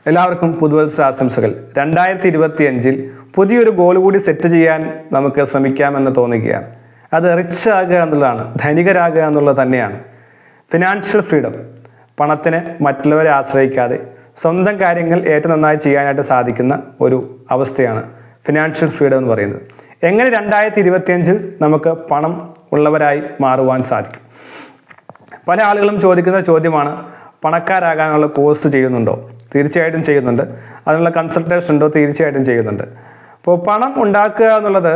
എല്ലാവർക്കും പുതുവത്സര ആശംസകൾ. 2025 പുതിയൊരു ഗോൾ കൂടി സെറ്റ് ചെയ്യാൻ നമുക്ക് ശ്രമിക്കാമെന്ന് തോന്നുകയാണ്. അത് റിച്ച് ആകുക എന്നുള്ളതാണ്, ധനികരാകുക എന്നുള്ളത് തന്നെയാണ്. ഫിനാൻഷ്യൽ ഫ്രീഡം, പണത്തിന് മറ്റുള്ളവരെ ആശ്രയിക്കാതെ സ്വന്തം കാര്യങ്ങൾ ഏറ്റവും നന്നായി ചെയ്യാനായിട്ട് സാധിക്കുന്ന ഒരു അവസ്ഥയാണ് ഫിനാൻഷ്യൽ ഫ്രീഡം എന്ന് പറയുന്നത്. എങ്ങനെ 2025 നമുക്ക് പണം ഉള്ളവരായി മാറുവാൻ സാധിക്കും? പല ആളുകളും ചോദിക്കുന്ന ചോദ്യമാണ്, പണക്കാരാകാനുള്ള കോഴ്സ് ചെയ്യുന്നുണ്ടോ? തീർച്ചയായിട്ടും ചെയ്യുന്നുണ്ട്. അതിനുള്ള കൺസൾട്ടേഷൻ ഉണ്ടോ? തീർച്ചയായിട്ടും ചെയ്യുന്നുണ്ട്. അപ്പോൾ പണം ഉണ്ടാക്കുക എന്നുള്ളത്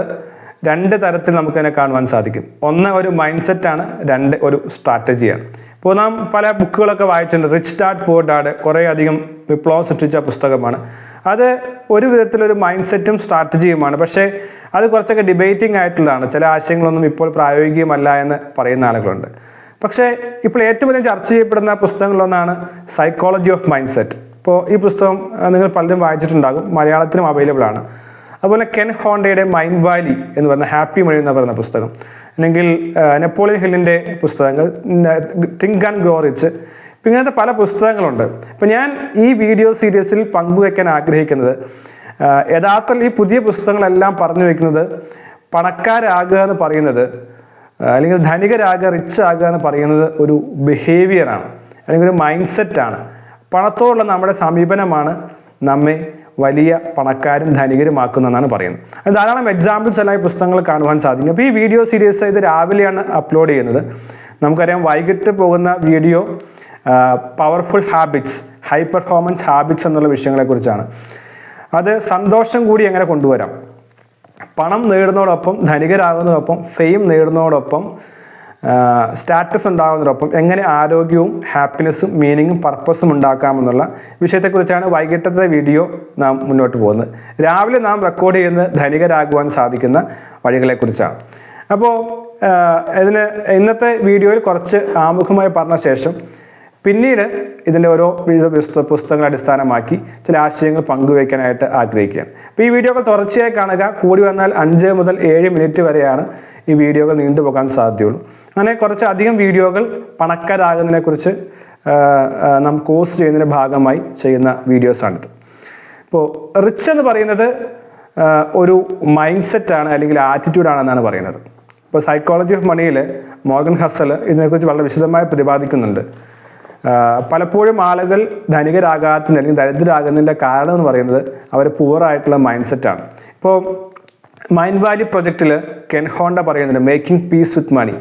രണ്ട് തരത്തിൽ നമുക്കതിനെ കാണുവാൻ സാധിക്കും. ഒന്ന് ഒരു മൈൻഡ് സെറ്റാണ്, രണ്ട് ഒരു സ്ട്രാറ്റജിയാണ്. ഇപ്പോൾ നാം പല ബുക്കുകളൊക്കെ വായിച്ചിട്ടുണ്ട്. റിച്ച് ഡാഡ് പൂർ ഡാഡ് കുറേ അധികം വിപ്ലവം സൃഷ്ടിച്ച പുസ്തകമാണ്. അത് ഒരു വിധത്തിലൊരു മൈൻഡ് സെറ്റും സ്ട്രാറ്റജിയുമാണ്. പക്ഷേ അത് കുറച്ചൊക്കെ ഡിബേറ്റിംഗ് ആയിട്ടുള്ളതാണ്. ചില ആശയങ്ങളൊന്നും ഇപ്പോൾ പ്രായോഗികമല്ല എന്ന് പറയുന്ന ആളുകളുണ്ട്. പക്ഷേ ഇപ്പോൾ ഏറ്റവും അധികം ചർച്ച ചെയ്യപ്പെടുന്ന പുസ്തകങ്ങളിലൊന്നാണ് സൈക്കോളജി ഓഫ് മൈൻഡ് സെറ്റ്. ഇപ്പോൾ ഈ പുസ്തകം നിങ്ങൾ പലരും വായിച്ചിട്ടുണ്ടാകും, മലയാളത്തിലും അവൈലബിൾ ആണ്. അതുപോലെ കെൻ ഹോണ്ടയുടെ മൈൻഡ് വാലി എന്ന് പറയുന്ന ഹാപ്പി മണി എന്ന് പറയുന്ന പുസ്തകം, അല്ലെങ്കിൽ നെപ്പോളിയൻ ഹില്ലിൻ്റെ പുസ്തകങ്ങൾ, തിങ്ക് ആൻഡ് ഗ്രോ റിച്ച്, ഇങ്ങനത്തെ പല പുസ്തകങ്ങളുണ്ട്. ഇപ്പം ഞാൻ ഈ വീഡിയോ സീരീസിൽ പങ്കുവയ്ക്കാൻ ആഗ്രഹിക്കുന്നത്, യഥാർത്ഥത്തിൽ ഈ പുതിയ പുസ്തകങ്ങളെല്ലാം പറഞ്ഞു വയ്ക്കുന്നത് പണക്കാരാകുക എന്ന് പറയുന്നത്, അല്ലെങ്കിൽ ധനികരാകുക, റിച്ച് ആകുക എന്ന് പറയുന്നത് ഒരു ബിഹേവിയറാണ്, അല്ലെങ്കിൽ ഒരു മൈൻഡ് സെറ്റാണ്. പണത്തോടുള്ള നമ്മുടെ സമീപനമാണ് നമ്മെ വലിയ പണക്കാരും ധനികരുമാക്കുന്നതെന്നാണ് പറയുന്നത്. അത് ധാരാളം എക്സാമ്പിൾസ് എല്ലാം ഈ പുസ്തകങ്ങൾ കാണുവാൻ സാധിക്കും. അപ്പോൾ ഈ വീഡിയോ സീരീസ് ഇത് രാവിലെയാണ് അപ്ലോഡ് ചെയ്യുന്നത്. നമുക്കറിയാം, വൈകിട്ട് പോകുന്ന video powerful habits, high performance habits എന്നുള്ള വിഷയങ്ങളെക്കുറിച്ചാണ്. അത് സന്തോഷം കൂടി എങ്ങനെ കൊണ്ടുവരാം, പണം നേടുന്നതോടൊപ്പം, ധനികരാകുന്നതോടൊപ്പം, ഫെയിം നേടുന്നതോടൊപ്പം, സ്റ്റാറ്റസ് ഉണ്ടാകുന്നതോടൊപ്പം എങ്ങനെ ആരോഗ്യവും ഹാപ്പിനെസ്സും മീനിങ്ങും പർപ്പസും ഉണ്ടാക്കാമെന്നുള്ള വിഷയത്തെക്കുറിച്ചാണ് വൈകിട്ടത്തെ വീഡിയോ നാം മുന്നോട്ട് പോകുന്നത്. രാവിലെ നാം റെക്കോർഡ് ചെയ്യുന്നത് ധനികരാകുവാൻ സാധിക്കുന്ന വഴികളെക്കുറിച്ചാണ്. അപ്പോൾ ഇന്നത്തെ വീഡിയോയിൽ കുറച്ച് ആമുഖമായി പറഞ്ഞ ശേഷം പിന്നീട് ഇതിൻ്റെ ഓരോ പുസ്തകങ്ങളെ അടിസ്ഥാനമാക്കി ചില ആശയങ്ങൾ പങ്കുവയ്ക്കാനായിട്ട് ആഗ്രഹിക്കുകയാണ്. അപ്പോൾ ഈ വീഡിയോകൾ തുടർച്ചയായി കാണുക. കൂടി വന്നാൽ 5 മുതൽ 7 മിനിറ്റ് വരെയാണ് ഈ വീഡിയോകൾ നീണ്ടുപോകാൻ സാധ്യതയുള്ളൂ. അങ്ങനെ കുറച്ചധികം വീഡിയോകൾ പണക്കാരാകുന്നതിനെക്കുറിച്ച് നാം കോഴ്സ് ചെയ്യുന്നതിൻ്റെ ഭാഗമായി ചെയ്യുന്ന വീഡിയോസാണിത്. ഇപ്പോൾ റിച്ച് എന്ന് പറയുന്നത് ഒരു മൈൻഡ് സെറ്റാണ്, അല്ലെങ്കിൽ ആറ്റിറ്റ്യൂഡാണെന്നാണ് പറയുന്നത്. ഇപ്പോൾ സൈക്കോളജി ഓഫ് മണിയിൽ മോർഗൻ ഹസൽ ഇതിനെക്കുറിച്ച് വളരെ വിശദമായി പ്രതിപാദിക്കുന്നുണ്ട്. പലപ്പോഴും ആളുകൾ ധനികരാകാത്തതിന് അല്ലെങ്കിൽ ദരിദ്രരാകുന്നതിൻ്റെ കാരണം എന്ന് പറയുന്നത് അവർ പുവറായിട്ടുള്ള മൈൻഡ് സെറ്റാണ്. ഇപ്പോൾ മൈൻഡ് വാലി പ്രൊജക്റ്റിൽ കെൻ ഹോണ്ട പറയുന്നുണ്ട്, മേക്കിംഗ് പീസ് വിത്ത് മണി,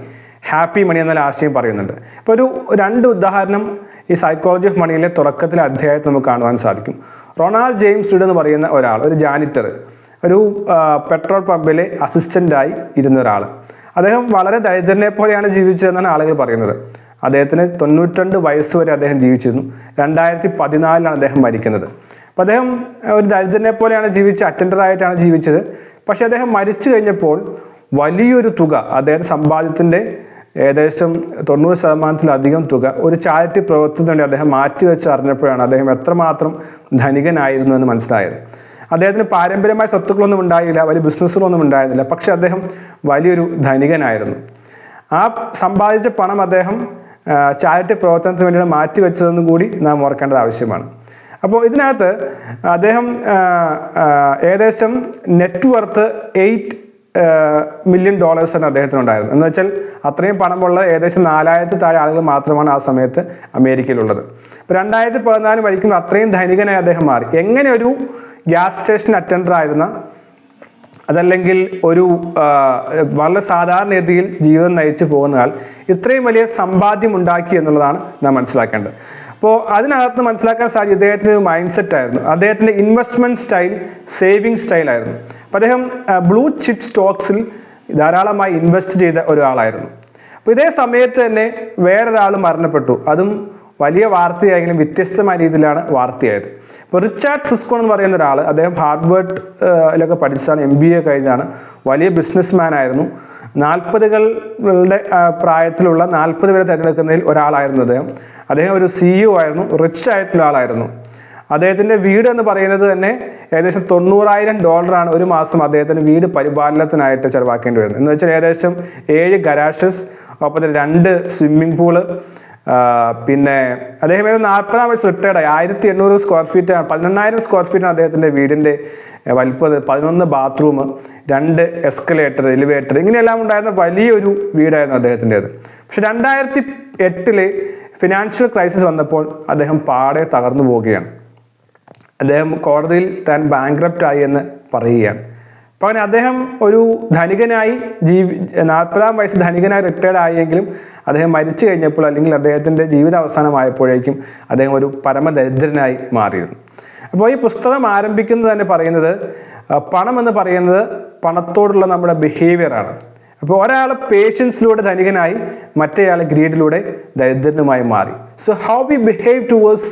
ഹാപ്പി മണി എന്നുള്ള ആശയം പറയുന്നുണ്ട്. ഇപ്പോൾ ഒരു 2 ഉദാഹരണം ഈ സൈക്കോളജി ഓഫ് മണിയിലെ തുടക്കത്തിലെ അധ്യായത്തിൽ നമുക്ക് കാണുവാൻ സാധിക്കും. റൊണാൾഡ് ജെയിംസ് റീഡ് എന്ന് പറയുന്ന ഒരാൾ, ഒരു ജാനിറ്റർ, ഒരു പെട്രോൾ പമ്പിലെ അസിസ്റ്റൻ്റായി ഇരുന്ന ഒരാൾ. അദ്ദേഹം വളരെ ദരിദ്രനെ പോലെയാണ് ജീവിച്ചതെന്നാണ് ആളുകൾ പറയുന്നത്. അദ്ദേഹത്തിന് 92 വയസ്സ് വരെ അദ്ദേഹം ജീവിച്ചിരുന്നു. 2014 അദ്ദേഹം മരിക്കുന്നത്. അപ്പോൾ അദ്ദേഹം ഒരു ദരിദ്രനെ പോലെയാണ് അറ്റൻഡറായിട്ടാണ് ജീവിച്ചത്. പക്ഷെ അദ്ദേഹം മരിച്ചു കഴിഞ്ഞപ്പോൾ വലിയൊരു തുക, അദ്ദേഹത്തെ സമ്പാദ്യത്തിൻ്റെ ഏകദേശം 90%-ലധികം തുക ഒരു ചാരിറ്റി പ്രവർത്തനത്തിന് വേണ്ടി അദ്ദേഹം മാറ്റിവെച്ച് അറിഞ്ഞപ്പോഴാണ് അദ്ദേഹം എത്രമാത്രം ധനികനായിരുന്നു എന്ന് മനസ്സിലായത്. അദ്ദേഹത്തിന് പാരമ്പര്യമായ സ്വത്തുക്കളൊന്നും ഉണ്ടായില്ല, വലിയ ബിസിനസ്സുകളൊന്നും ഉണ്ടായിരുന്നില്ല, പക്ഷെ അദ്ദേഹം വലിയൊരു ധനികനായിരുന്നു. ആ സമ്പാദിച്ച പണം അദ്ദേഹം ചാരിറ്റി പ്രവർത്തനത്തിന് വേണ്ടിയാണ് മാറ്റിവെച്ചതെന്നും കൂടി നാം ഓർക്കേണ്ടത് ആവശ്യമാണ്. അപ്പോൾ ഇതിനകത്ത് അദ്ദേഹം ഏകദേശം നെറ്റ് വർത്ത് $8 മില്യൺ അദ്ദേഹത്തിനുണ്ടായിരുന്നു. എന്ന് വെച്ചാൽ അത്രയും പണമുള്ള ഏകദേശം 4000 താഴെ ആളുകൾ മാത്രമാണ് ആ സമയത്ത് അമേരിക്കയിലുള്ളത്. ഇപ്പോൾ 2014 മരിക്കുമ്പോൾ അത്രയും ധനികനായി അദ്ദേഹം മാറി. എങ്ങനെ ഒരു ഗ്യാസ് സ്റ്റേഷൻ അറ്റൻഡർ ആയിരുന്ന, അതല്ലെങ്കിൽ ഒരു വളരെ സാധാരണ രീതിയിൽ ജീവിതം നയിച്ചു പോകുന്ന ആൾ ഇത്രയും വലിയ സമ്പാദ്യം ഉണ്ടാക്കി എന്നുള്ളതാണ് നാം മനസ്സിലാക്കേണ്ടത്. അപ്പോൾ അതിനകത്ത് മനസ്സിലാക്കാൻ സാധിക്കും, ഇദ്ദേഹത്തിൻ്റെ ഒരു മൈൻഡ് സെറ്റ് ആയിരുന്നു. അദ്ദേഹത്തിൻ്റെ ഇൻവെസ്റ്റ്മെൻറ്റ് സ്റ്റൈൽ സേവിങ് സ്റ്റൈലായിരുന്നു. അപ്പോൾ അദ്ദേഹം ബ്ലൂ ചിപ്പ് സ്റ്റോക്സിൽ ധാരാളമായി ഇൻവെസ്റ്റ് ചെയ്ത ഒരാളായിരുന്നു. അപ്പോൾ ഇതേ സമയത്ത് തന്നെ വേറൊരാൾ മരണപ്പെട്ടു. അതും വലിയ വാർത്തയായെങ്കിലും വ്യത്യസ്തമായ രീതിയിലാണ് വാർത്തയായത്. ഇപ്പോൾ റിച്ചാർഡ് ഫ്രിസ്കോ എന്ന് പറയുന്ന ഒരാൾ, അദ്ദേഹം ഹാർഡ്വേർഡിലൊക്കെ പഠിച്ചാണ്, MBA കഴിഞ്ഞാണ്, വലിയ ബിസിനസ്മാൻ ആയിരുന്നു. 40കളുടെ പ്രായത്തിലുള്ള 40 പേരെ തിരഞ്ഞെടുക്കുന്നതിൽ ഒരാളായിരുന്നു അദ്ദേഹം ഒരു CEO ആയിരുന്നു, റിച്ച് ആയിട്ടുള്ള ആളായിരുന്നു. അദ്ദേഹത്തിൻ്റെ വീട് എന്ന് പറയുന്നത് തന്നെ ഏകദേശം $90,000 ഒരു മാസം അദ്ദേഹത്തിന് വീട് പരിപാലനത്തിനായിട്ട് ചിലവാക്കേണ്ടി വരുന്നത്. എന്ന് വെച്ചാൽ ഏകദേശം 7 ഗരാഷസ്, ഒപ്പം 2 സ്വിമ്മിംഗ് പൂള്, പിന്നെ അദ്ദേഹം 40-ാം വയസ്സ് റിട്ടയർഡായി. 1800 സ്ക്വയർ ഫീറ്റ് 18,000 സ്ക്വയർ ഫീറ്റാണ് അദ്ദേഹത്തിൻ്റെ വീടിൻ്റെ വലിപ്പം. 11 ബാത്റൂം, 2 എസ്കലേറ്റർ, എലിവേറ്റർ, ഇങ്ങനെയെല്ലാം ഉണ്ടായിരുന്ന വലിയൊരു വീടായിരുന്നു അദ്ദേഹത്തിൻ്റെത്. പക്ഷെ 2008 ഫിനാൻഷ്യൽ ക്രൈസിസ് വന്നപ്പോൾ അദ്ദേഹം പാടെ തകർന്നു പോവുകയാണ്. അദ്ദേഹം കോടതിയിൽ താൻ ബാങ്ക്രപ്റ്റ് ആയി എന്ന് പറയുകയാണ്. അപ്പോൾ അങ്ങനെ അദ്ദേഹം ഒരു ധനികനായി 40-ാം വയസ്സ് ധനികനായി റിട്ടയർഡ് ആയെങ്കിലും അദ്ദേഹം മരിച്ചു കഴിഞ്ഞപ്പോൾ, അല്ലെങ്കിൽ അദ്ദേഹത്തിൻ്റെ ജീവിത അവസാനമായപ്പോഴേക്കും അദ്ദേഹം ഒരു പരമദരിദ്രനായി മാറിയിരുന്നു. അപ്പോൾ ഈ പുസ്തകം ആരംഭിക്കുന്നത് തന്നെ പറയുന്നത് പണം എന്ന് പറയുന്നത് പണത്തോടുള്ള നമ്മുടെ ബിഹേവിയറാണ്. അപ്പോൾ ഒരാൾ പേഷ്യൻസിലൂടെ ധനികനായി, മറ്റേയാൾ ഗ്രീഡിലൂടെ ദരിദ്രനുമായി മാറി. So how we behave towards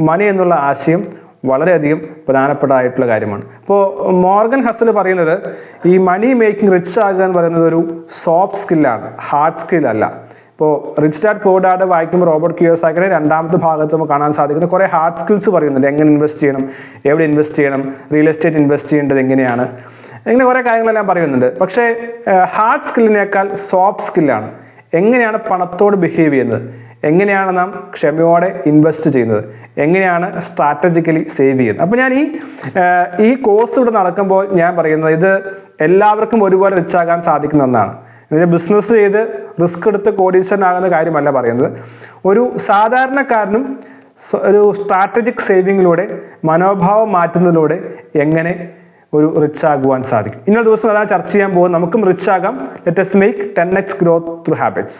money എന്നുള്ള ആശയം വളരെയധികം പ്രധാനപ്പെട്ടതായിട്ടുള്ള കാര്യമാണ്. ഇപ്പോൾ മോർഗൻ ഹസൽ പറയുന്നത് ഈ മണി മേക്കിംഗ് റിച്ച് ആകുക എന്ന് പറയുന്നത് ഒരു സോഫ്റ്റ് സ്കില്ലാണ്, ഹാർഡ് സ്കില്ലല്ല. ഇപ്പോൾ റിച്ച് ഡാഡ് പൂർ ഡാഡ് വായിക്കുമ്പോൾ റോബർട്ട് കിയോസാക്കിയുടെ 2ാമത്തെ ഭാഗത്ത് നമുക്ക് കാണാൻ സാധിക്കുന്ന കുറേ ഹാർഡ് സ്കിൽസ് പറയുന്നുണ്ട്. എങ്ങനെ ഇൻവെസ്റ്റ് ചെയ്യണം, എവിടെ ഇൻവെസ്റ്റ് ചെയ്യണം, റിയൽ എസ്റ്റേറ്റ് ഇൻവെസ്റ്റ് ചെയ്യേണ്ടത് എങ്ങനെയാണ്, ഇങ്ങനെ കുറേ കാര്യങ്ങളെല്ലാം പറയുന്നുണ്ട്. പക്ഷേ ഹാർഡ് സ്കില്ലിനേക്കാൾ സോഫ്റ്റ് സ്കില്ലാണ്. എങ്ങനെയാണ് പണത്തോട് ബിഹേവ് ചെയ്യുന്നത്, എങ്ങനെയാണ് നാം ക്ഷമയോടെ ഇൻവെസ്റ്റ് ചെയ്യുന്നത്, എങ്ങനെയാണ് സ്ട്രാറ്റജിക്കലി സേവ് ചെയ്യുന്നത്. അപ്പോൾ ഞാൻ ഈ കോഴ്സ് ഇവിടെ നടക്കുമ്പോൾ ഞാൻ പറയുന്നത് ഇത് എല്ലാവർക്കും ഒരുപോലെ റിച്ച് ആകാൻ സാധിക്കുന്ന ഒന്നാണ്. ബിസിനസ് ചെയ്ത് റിസ്ക് എടുത്ത് കോടീശ്വരനാകുന്ന കാര്യമല്ല പറയുന്നത്. ഒരു സാധാരണക്കാരനും ഒരു സ്ട്രാറ്റജിക് സേവിങ്ങിലൂടെ, മനോഭാവം മാറ്റുന്നതിലൂടെ എങ്ങനെ ഒരു റിച്ച് ആകുവാൻ സാധിക്കും. ഇന്നൊരു ദിവസം അതാണ് ചർച്ച ചെയ്യാൻ പോകുന്നത്. നമുക്കും റിച്ച് ആകാം. Let us make 10x growth through habits.